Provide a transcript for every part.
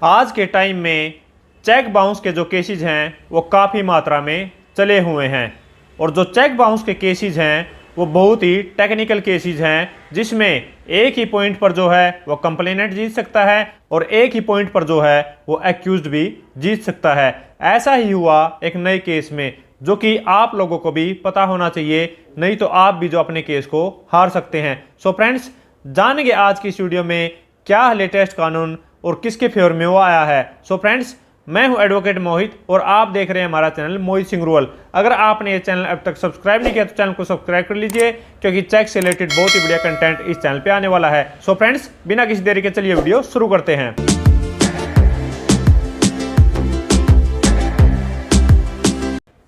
आज के टाइम में चेक बाउंस के जो केसेस हैं वो काफ़ी मात्रा में चले हुए हैं और जो चेक बाउंस के केसेस हैं वो बहुत ही टेक्निकल केसेस हैं, जिसमें एक ही पॉइंट पर जो है वो कंप्लेनेंट जीत सकता है और एक ही पॉइंट पर जो है वो एक्यूज्ड भी जीत सकता है। ऐसा ही हुआ एक नए केस में, जो कि आप लोगों को भी पता होना चाहिए, नहीं तो आप भी जो अपने केस को हार सकते हैं। सो फ्रेंड्स, जानेंगे आज की इस वीडियो में क्या है लेटेस्ट कानून और किसके फेवर में वो आया है। सो फ्रेंड्स, मैं हूं एडवोकेट मोहित और आप देख रहे हैं हमारा चैनल मोहित सिंह रूरल। अगर आपने ये चैनल अब तक सब्सक्राइब नहीं किया तो चैनल को सब्सक्राइब कर लीजिए, क्योंकि चेक से रिलेटेड बहुत ही बढ़िया कंटेंट इस चैनल पे आने वाला है। सो फ्रेंड्स, बिना किसी देरी के चलिए वीडियो शुरू करते हैं।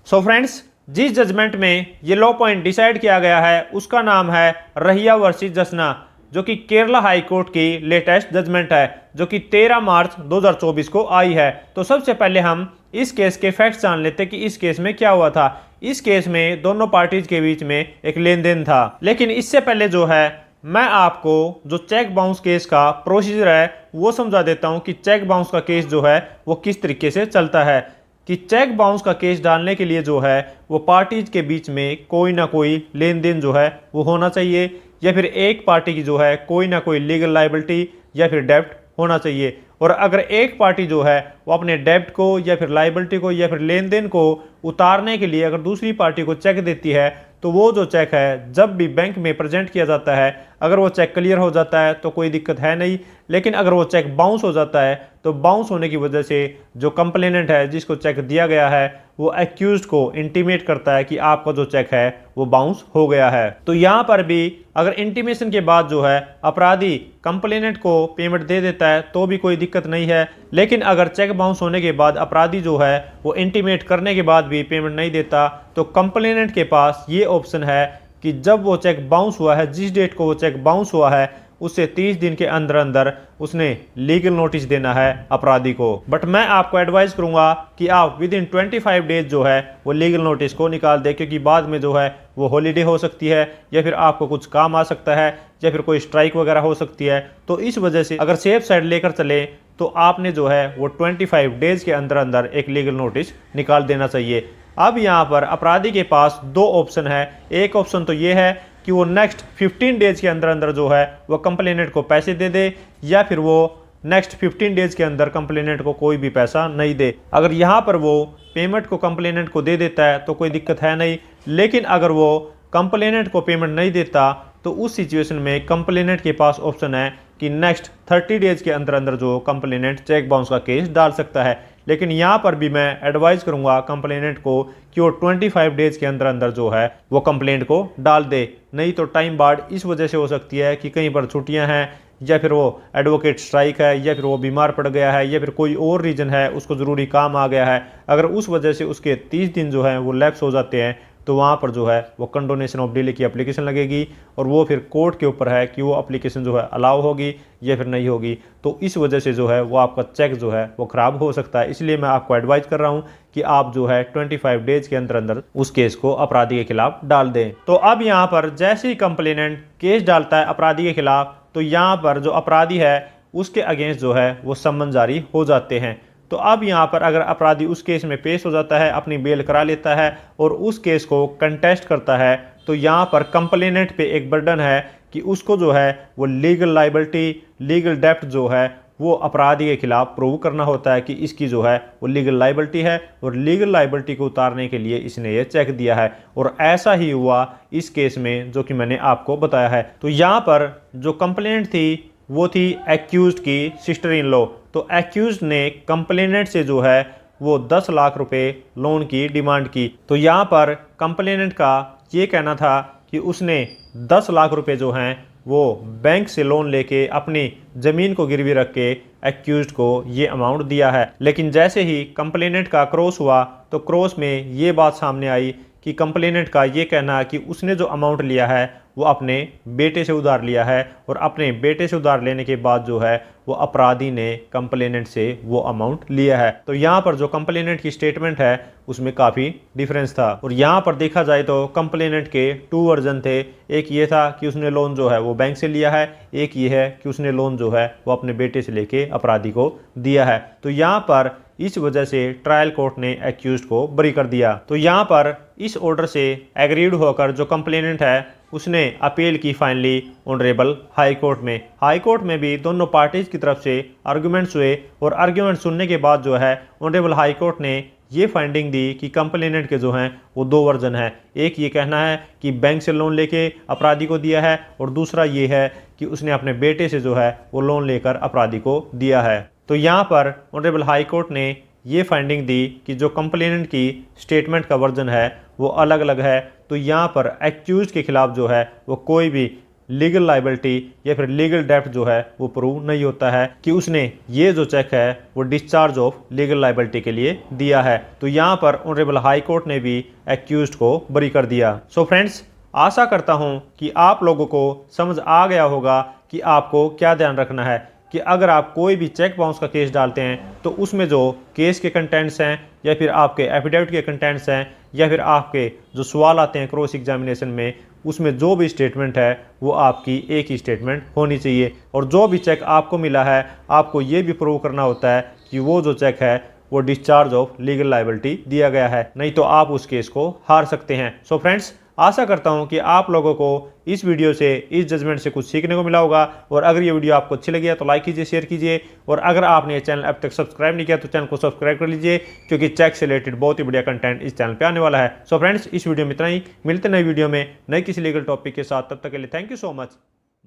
सो फ्रेंड्स, जिस जजमेंट में ये लॉ पॉइंट डिसाइड किया गया है उसका नाम है रहिया वर्सेस जसना, जो कि केरला हाई कोर्ट की लेटेस्ट जजमेंट है, जो कि 13 मार्च 2024 को आई है। तो सबसे पहले हम इस केस के फैक्ट्स जान लेते कि इस केस में क्या हुआ था। इस केस में दोनों पार्टीज के बीच में एक लेन देन था, लेकिन इससे पहले जो है मैं आपको जो चेक बाउंस केस का प्रोसीजर है वो समझा देता हूँ कि चेक बाउंस का केस जो है वो किस तरीके से चलता है। कि चेक बाउंस का केस डालने के लिए जो है वो पार्टीज के बीच में कोई ना कोई लेन देन जो है वो होना चाहिए, या फिर एक पार्टी की जो है कोई ना कोई लीगल लायबिलिटी या फिर डेब्ट होना चाहिए। और अगर एक पार्टी जो है वो अपने डेब्ट को या फिर लायबिलिटी को या फिर लेन देन को उतारने के लिए अगर दूसरी पार्टी को चेक देती है, तो वो जो चेक है जब भी बैंक में प्रेजेंट किया जाता है, अगर वो चेक क्लियर हो जाता है तो कोई दिक्कत है नहीं, लेकिन अगर वो चेक बाउंस हो जाता है तो बाउंस होने की वजह से जो कंप्लेनेंट है जिसको चेक दिया गया है वो एक्यूज्ड को इंटीमेट करता है कि आपका जो चेक है वो बाउंस हो गया है। तो यहाँ पर भी अगर इंटीमेशन के बाद जो है अपराधी कंप्लेनेंट को पेमेंट दे देता है तो भी कोई दिक्कत नहीं है, लेकिन अगर चेक बाउंस होने के बाद अपराधी जो है वो इंटीमेट करने के बाद भी पेमेंट नहीं देता, तो कंप्लेनेंट के पास ये ऑप्शन है कि जब वो चेक बाउंस हुआ है, जिस डेट को वो चेक बाउंस हुआ है उससे 30 दिन के अंदर अंदर उसने लीगल नोटिस देना है अपराधी को। बट मैं आपको एडवाइस करूंगा कि आप विद इन 25 डेज जो है वो लीगल नोटिस को निकाल दें, क्योंकि बाद में जो है वो हॉलीडे हो सकती है या फिर आपको कुछ काम आ सकता है या फिर कोई स्ट्राइक वगैरह हो सकती है। तो इस वजह से अगर सेफ साइड लेकर चले तो आपने जो है वो 25 डेज के अंदर अंदर एक लीगल नोटिस निकाल देना चाहिए। अब यहाँ पर अपराधी के पास दो ऑप्शन है। एक ऑप्शन तो ये है कि वो नेक्स्ट 15 डेज के अंदर अंदर जो है वो कंप्लेनेंट को पैसे दे दे, या फिर वो नेक्स्ट 15 डेज के अंदर कंप्लेनेंट को कोई भी पैसा नहीं दे। अगर यहाँ पर वो पेमेंट को कंप्लेनेंट को दे देता है तो कोई दिक्कत है नहीं, लेकिन अगर वो कंप्लेनेंट को पेमेंट नहीं देता तो उस सिचुएशन में कंप्लेनेंट के पास ऑप्शन है कि नेक्स्ट 30 डेज के अंदर अंदर जो कंप्लेनेंट चेक बाउंस का केस डाल सकता है। लेकिन यहाँ पर भी मैं एडवाइस करूंगा कंप्लेनेंट को कि वो 25 डेज के अंदर अंदर जो है वो कंप्लेंट को डाल दे, नहीं तो टाइम बाढ़ इस वजह से हो सकती है कि कहीं पर छुट्टियां हैं या फिर वो एडवोकेट स्ट्राइक है या फिर वो बीमार पड़ गया है या फिर कोई और रीजन है, उसको ज़रूरी काम आ गया है। अगर उस वजह से उसके 30 दिन जो है वो लैप्स हो जाते हैं तो वहाँ पर जो है वो कंडोनेशन ऑफ डिले की एप्लीकेशन लगेगी और वो फिर कोर्ट के ऊपर है कि वो एप्लीकेशन जो है अलाउ होगी या फिर नहीं होगी। तो इस वजह से जो है वो आपका चेक जो है वो ख़राब हो सकता है। इसलिए मैं आपको एडवाइस कर रहा हूँ कि आप जो है 25 डेज के अंदर अंदर उस केस को अपराधी के खिलाफ डाल दें। तो अब यहाँ पर जैसे ही कंप्लेनेंट केस डालता है अपराधी के खिलाफ, तो यहाँ पर जो अपराधी है उसके अगेंस्ट जो है वो सम्मन जारी हो जाते हैं। तो अब यहाँ पर अगर अपराधी उस केस में पेश हो जाता है, अपनी बेल करा लेता है और उस केस को कंटेस्ट करता है, तो यहाँ पर कंप्लेनेंट पे एक बर्डन है कि उसको जो है वो लीगल लायबिलिटी, लीगल डेप्ट जो है वो अपराधी के खिलाफ प्रूव करना होता है कि इसकी जो है वो लीगल लायबिलिटी है और लीगल लायबिलिटी को उतारने के लिए इसने ये चेक दिया है। और ऐसा ही हुआ इस केस में जो कि मैंने आपको बताया है। तो यहाँ पर जो कंप्लेनेंट थी वो थी एक्यूज्ड की सिस्टर इन लॉ। तो एक्यूज्ड ने कंप्लेनेंट से जो है वो 10 लाख रुपए लोन की डिमांड की। तो यहाँ पर कंप्लेनेंट का ये कहना था कि उसने 10 लाख रुपए जो हैं वो बैंक से लोन लेके अपनी ज़मीन को गिरवी रख के एक्यूज्ड को ये अमाउंट दिया है। लेकिन जैसे ही कंप्लेनेंट का क्रॉस हुआ तो क्रॉस में ये बात सामने आई कि कंप्लेनेंट का ये कहना है कि उसने जो अमाउंट लिया है वो अपने बेटे से उधार लिया है और अपने बेटे से उधार लेने के बाद जो है वो अपराधी ने कंप्लेनेंट से वो अमाउंट लिया है। तो यहाँ पर जो कंप्लेनेंट की स्टेटमेंट है उसमें काफ़ी डिफरेंस था। और यहाँ पर देखा जाए तो कंप्लेनेंट के 2 वर्जन थे। एक ये था कि उसने लोन जो है वो बैंक से लिया है, एक ये है कि उसने लोन जो है वो अपने बेटे से लेके अपराधी को दिया है। तो यहाँ पर इस वजह से ट्रायल कोर्ट ने एक्यूज्ड को बरी कर दिया। तो यहाँ पर इस ऑर्डर से एग्रीड होकर जो कंप्लेनेंट है उसने अपील की फाइनली ऑनरेबल हाई कोर्ट में। हाई कोर्ट में भी दोनों पार्टीज की तरफ से आर्गुमेंट्स हुए और आर्गुमेंट सुनने के बाद जो है ऑनरेबल हाई कोर्ट ने ये फाइंडिंग दी कि कंप्लेनेंट के जो हैं वो 2 वर्जन है। एक ये कहना है कि बैंक से लोन लेके अपराधी को दिया है और दूसरा ये है कि उसने अपने बेटे से जो है वो लोन लेकर अपराधी को दिया है। तो यहाँ पर ऑनरेबल हाई कोर्ट ने ये फाइंडिंग दी कि जो कंप्लेनेंट की स्टेटमेंट का वर्जन है वो अलग अलग है। तो यहाँ पर एक्यूज के खिलाफ जो है वो कोई भी लीगल लाइबिलिटी या फिर लीगल डेप्ट जो है वो प्रूव नहीं होता है कि उसने ये जो चेक है वो डिस्चार्ज ऑफ लीगल लाइबिलिटी के लिए दिया है। तो यहाँ पर ऑनरेबल हाई कोर्ट ने भी एक्यूज्ड को बरी कर दिया। सो फ्रेंड्स, आशा करता हूँ कि आप लोगों को समझ आ गया होगा कि आपको क्या ध्यान रखना है कि अगर आप कोई भी चेक बाउंस का केस डालते हैं तो उसमें जो केस के कंटेंट्स हैं या फिर आपके एफिडेविट के कंटेंट्स हैं या फिर आपके जो सवाल आते हैं क्रॉस एग्जामिनेशन में, उसमें जो भी स्टेटमेंट है वो आपकी एक ही स्टेटमेंट होनी चाहिए। और जो भी चेक आपको मिला है आपको ये भी प्रूव करना होता है कि वो जो चेक है वो डिस्चार्ज ऑफ लीगल लाइबिलिटी दिया गया है, नहीं तो आप उस केस को हार सकते हैं। सो फ्रेंड्स, आशा करता हूं कि आप लोगों को इस वीडियो से, इस जजमेंट से कुछ सीखने को मिला होगा। और अगर ये वीडियो आपको अच्छी लगी है तो लाइक कीजिए, शेयर कीजिए। और अगर आपने ये चैनल अब तक सब्सक्राइब नहीं किया तो चैनल को सब्सक्राइब कर लीजिए, क्योंकि चेक से रिलेटेड बहुत ही बढ़िया कंटेंट इस चैनल पे आने वाला है। सो फ्रेंड्स, इस वीडियो में इतना ही। मिलते नए वीडियो में नए किसी लीगल टॉपिक के साथ। तब तक के लिए thank you so much.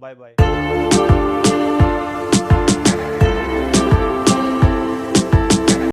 Bye bye.